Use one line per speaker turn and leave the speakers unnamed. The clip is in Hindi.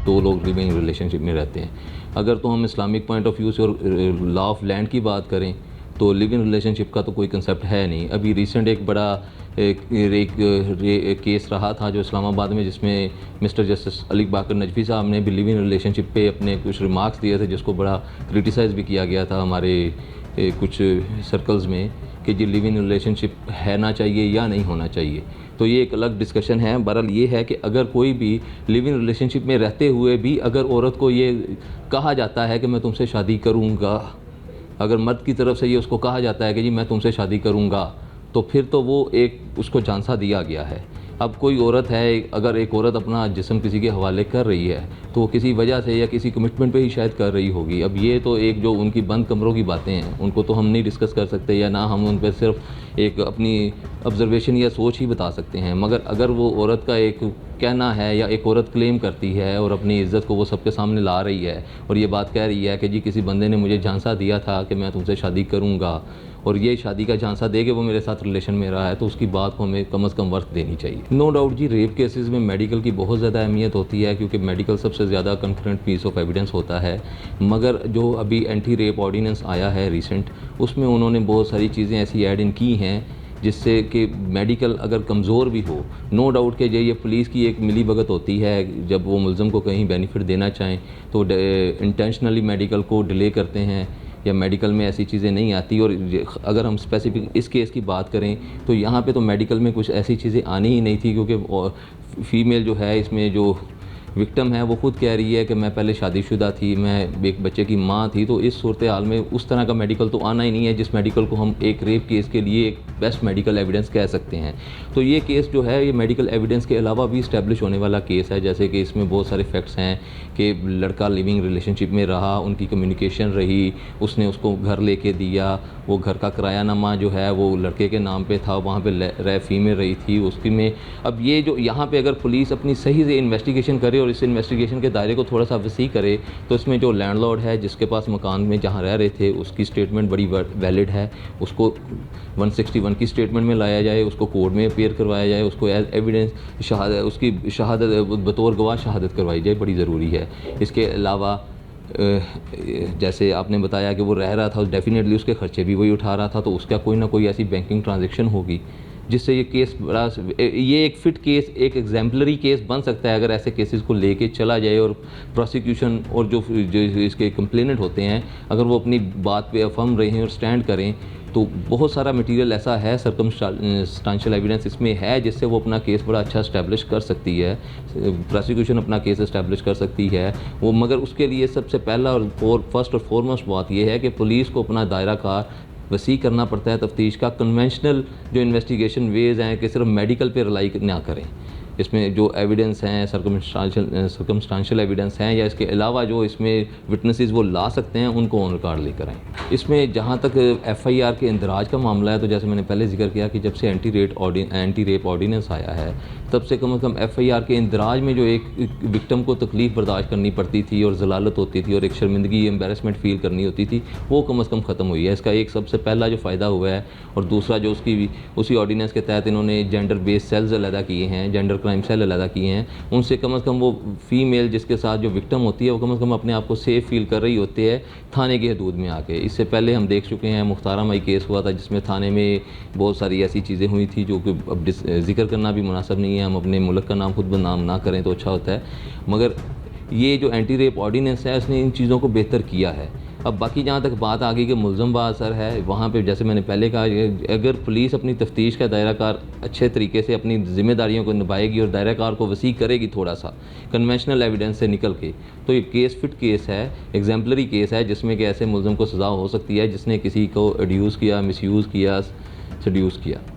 दो लोग लिविंग रिलेशनशिप में रहते हैं। अगर तो हम इस्लामिक पॉइंट ऑफ व्यू से और लॉ ऑफ लैंड की बात करें तो लिविंग रिलेशनशिप का तो कोई कंसेप्ट है नहीं। अभी रिसेंट एक बड़ा एक केस रहा था जो इस्लामाबाद में, जिसमें मिस्टर जस्टिस अली बाकर नजफी साहब ने भी लिविंग रिलेशनशिप पे अपने कुछ रिमार्क्स दिए थे, जिसको बड़ा क्रिटिसाइज़ भी किया गया था हमारे कुछ सर्कल्स में कि जी लिविंग रिलेशनशिप है ना चाहिए या नहीं होना चाहिए। तो ये एक अलग डिस्कशन है। बहरहाल ये है कि अगर कोई भी लिविंग रिलेशनशिप में रहते हुए भी अगर औरत को ये कहा जाता है कि मैं तुमसे शादी करूँगा, अगर मर्द की तरफ से ये उसको कहा जाता है कि जी मैं तुमसे शादी करूँगा, तो फिर तो वो एक उसको झांसा दिया गया है। अब कोई औरत है, अगर एक औरत अपना जिस्म किसी के हवाले कर रही है तो वो किसी वजह से या किसी कमिटमेंट पे ही शायद कर रही होगी। अब ये तो एक जो उनकी बंद कमरों की बातें हैं उनको तो हम नहीं डिस्कस कर सकते, या ना हम उन पर सिर्फ एक अपनी ऑब्जर्वेशन या सोच ही बता सकते हैं। मगर अगर वो औरत का एक कहना है या एक औरत क्लेम करती है और अपनी इज़्ज़त को वो सबके सामने ला रही है और ये बात कह रही है कि जी किसी बंदे ने मुझे झांसा दिया था कि मैं तुमसे शादी करूँगा, और ये शादी का झांसा दे के वो मेरे साथ रिलेशन में रहा है, तो उसकी बात को हमें कम से कम वर्थ देनी चाहिए। नो डाउट जी, रेप केसेस में मेडिकल की बहुत ज़्यादा अहमियत होती है, क्योंकि मेडिकल सबसे ज़्यादा कंकरेंट पीस ऑफ एविडेंस होता है। मगर जो अभी एंटी रेप ऑर्डिनेंस आया है रिसेंट, उसमें उन्होंने बहुत सारी चीज़ें ऐसी ऐड इन की हैं जिससे कि मेडिकल अगर कमज़ोर भी हो, नो डाउट कि ये पुलिस की एक मिली भगत होती है। जब वो मुल्ज़म को कहीं बेनिफिट देना चाहें तो इंटेंशनली मेडिकल को डिले करते हैं, या मेडिकल में ऐसी चीज़ें नहीं आती। और अगर हम स्पेसिफिक इस केस की बात करें तो यहाँ पे तो मेडिकल में कुछ ऐसी चीज़ें आनी ही नहीं थी, क्योंकि फ़ीमेल जो है इसमें जो विक्टिम है वो खुद कह रही है कि मैं पहले शादीशुदा थी, मैं एक बच्चे की माँ थी। तो इस सूरत हाल में उस तरह का मेडिकल तो आना ही नहीं है जिस मेडिकल को हम एक रेप केस के लिए एक बेस्ट मेडिकल एविडेंस कह सकते हैं। तो ये केस जो है ये मेडिकल एविडेंस के अलावा भी इस्टेब्लिश होने वाला केस है, जैसे कि इसमें बहुत सारे फैक्ट्स हैं कि लड़का लिविंग रिलेशनशिप में रहा, उनकी कम्युनिकेशन रही, उसने उसको घर लेके दिया, वो घर का किरायानामा जो है वो लड़के के नाम पे था, वहाँ पे फीमेल रही थी उसकी में। अब ये जो यहाँ पे अगर पुलिस अपनी सही से इन्वेस्टिगेशन करे और इस इन्वेस्टिगेशन के दायरे को थोड़ा सा वसी करे, तो इसमें जो लैंडलॉर्ड है जिसके पास मकान में जहाँ रह रहे थे उसकी स्टेटमेंट बड़ी वैलिड है, उसको 161 की स्टेटमेंट में लाया जाए, उसको कोर्ट में अपीयर करवाया जाए, उसको एज एविडेंस उसकी शहादत बतौर गवाह शहादत करवाई जाए, बड़ी ज़रूरी है। इसके अलावा जैसे आपने बताया कि वो रह रहा था, डेफिनेटली उसके खर्चे भी वही उठा रहा था, तो उसका कोई ना कोई ऐसी बैंकिंग ट्रांजैक्शन होगी जिससे ये केस बड़ा, ये एक फिट केस, एक एग्जाम्पलरी केस बन सकता है अगर ऐसे केसेस को लेके चला जाए और प्रोसिक्यूशन और जो इसके कंप्लेनेंट होते हैं अगर वो अपनी बात पे अफर्म रहे और स्टैंड करें, तो बहुत सारा मटेरियल ऐसा है, सर्कमस्टेंशियल एविडेंस इसमें है जिससे वो अपना केस बड़ा अच्छा इस्टेब्लिश कर सकती है, प्रोसिक्यूशन अपना केस इस्टेब्लिश कर सकती है वो। मगर उसके लिए सबसे पहला और फर्स्ट और फॉरमोस्ट बात यह है कि पुलिस को अपना दायरा कार वसी करना पड़ता है तफ्तीश का। कन्वेंशनल जो इन्वेस्टिगेशन वेज़ हैं कि सिर्फ मेडिकल पे रिलाई ना करें, इसमें जो एविडेंस हैं सर्कमस्टेंशियल एविडेंस हैं या इसके अलावा जो इसमें विटनेसेस वो ला सकते हैं उनको ऑन रिकॉर्ड लेकर आएँ। इसमें जहाँ तक FIR के इंदराज का मामला है, तो जैसे मैंने पहले जिक्र किया कि जब से एंटी रेप ऑर्डिनेंस आया है तब से कम FIR के इंदराज में जो एक विक्टिम को तकलीफ़ बर्दाश्त करनी पड़ती थी और ज़लालत होती थी और एक शर्मिंदगी एम्बेरसमेंट फ़ील करनी होती थी, वो कम से कम ख़त्म हुई है। इसका एक सबसे पहला जो फ़ायदा हुआ है, और दूसरा जो उसी ऑर्डिनेंस के तहत इन्होंने जेंडर बेस्ड सेल्स अलहदा किए हैं, जेंडर क्राइम सेल अलहदा किए हैं, उनसे कम से कम वो फीमेल जिसके साथ जो विक्टिम होती है वो कम से कम अपने आप को सेफ़ फील कर रही होती है थाने की हदूद में आके। इससे पहले हम देख चुके हैं मुख्तारा माई केस हुआ था जिसमें थाने में बहुत सारी ऐसी चीज़ें हुई थी जो कि अब जिक्र करना भी मुनासिब नहीं है, हम अपने मुल्क का नाम खुद बदनाम ना करें तो अच्छा होता है। मगर ये जो एंटी रेप ऑर्डिनेंस है उसने इन चीज़ों को बेहतर किया है। अब बाकी जहाँ तक बात आ गई कि मुल्ज़म बाअसर है, वहाँ पे जैसे मैंने पहले कहा, अगर पुलिस अपनी तफ्तीश का दायरा कार अच्छे तरीके से अपनी ज़िम्मेदारियों को निभाएगी और दायरा कार को वसी करेगी थोड़ा सा कन्वेंशनल एविडेंस से निकल के, तो ये केस फिट केस है, एग्जाम्पलरी केस है जिसमें कि ऐसे मुल्ज़म को सज़ा हो सकती है जिसने किसी को एड्यूस किया, मिसयूज़ किया, सड्यूस किया।